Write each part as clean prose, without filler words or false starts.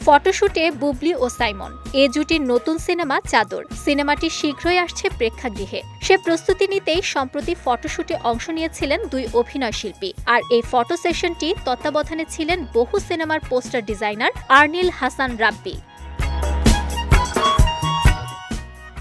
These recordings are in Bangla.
ফটোশুটে বুবলি ও সাইমন এ জুটির নতুন সিনেমা চাদর। সিনেমাটি শীঘ্রই আসছে প্রেক্ষাগৃহে। সে প্রস্তুতি নিতেই সম্প্রতি ফটোশুটে অংশ নিয়েছিলেন দুই অভিনয় শিল্পী। আর এই ফটো সেশনটি তত্ত্বাবধানে ছিলেন বহু সিনেমার পোস্টার ডিজাইনার আর্নিল হাসান রাব্বি।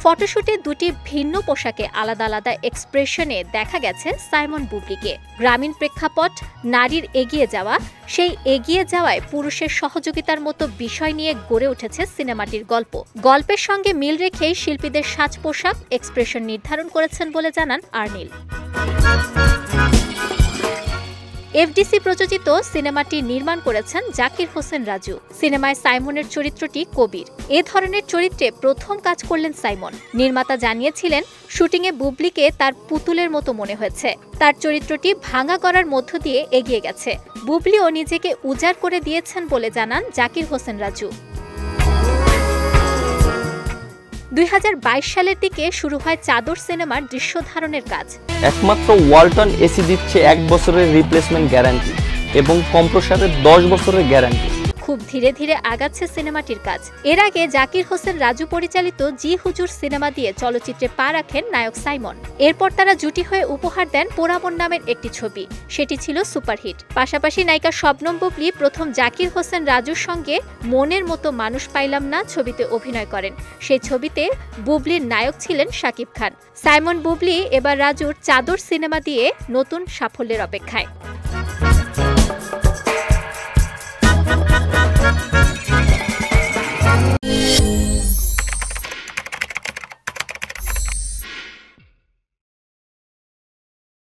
ফটোশুটে দুটি ভিন্ন পোশাকে আলাদা আলাদা এক্সপ্রেশনে দেখা গেছে সাইমন বুবলিকে। গ্রামীণ প্রেক্ষাপট, নারীর এগিয়ে যাওয়া, সেই এগিয়ে যাওয়ায় পুরুষের সহযোগিতার মতো বিষয় নিয়ে গড়ে উঠেছে সিনেমাটির গল্প। গল্পের সঙ্গে মিল রেখেই শিল্পীদের সাজ পোশাক, এক্সপ্রেশন নির্ধারণ করেছেন বলে জানান আর্নিল। এফডিসি প্রযোজিত সিনেমাটি নির্মাণ করেছেন জাকির হোসেন রাজু। সিনেমায় সাইমনের চরিত্রটি কবির। এ ধরনের চরিত্রে প্রথম কাজ করলেন সাইমন। নির্মাতা জানিয়েছিলেন, শুটিংয়ে বুবলিকে তার পুতুলের মতো মনে হয়েছে। তার চরিত্রটি ভাঙা গড়ার মধ্য দিয়ে এগিয়ে গেছে। বুবলিও নিজেকে উজাড় করে দিয়েছেন বলে জানান জাকির হোসেন রাজু। ২০২২ সালের দিকে শুরু হয় চাদর সিনেমার দৃশ্য ধারণের কাজ। একমাত্র ওয়ালটন এসি দিচ্ছে ১ বছরের রিপ্লেসমেন্ট গ্যারান্টি এবং কম্প্রেসারের ১০ বছরের গ্যারান্টি। খুব ধীরে ধীরে আগাচ্ছে সিনেমাটির কাজ। এর আগে জাকির হোসেন রাজু পরিচালিত জি হুজুর সিনেমা দিয়ে চলচ্চিত্রে পা রাখেন নায়ক সাইমন। এরপর তারা জুটি হয়ে উপহার দেন পোড়ামন নামের একটি ছবি। সেটি ছিল সুপারহিট। পাশাপাশি নায়িকা শবনম বুবলি প্রথম জাকির হোসেন রাজুর সঙ্গে মনের মতো মানুষ পাইলাম না ছবিতে অভিনয় করেন। সেই ছবিতে বুবলির নায়ক ছিলেন শাকিব খান। সাইমন বুবলি এবার রাজুর চাদর সিনেমা দিয়ে নতুন সাফল্যের অপেক্ষায়।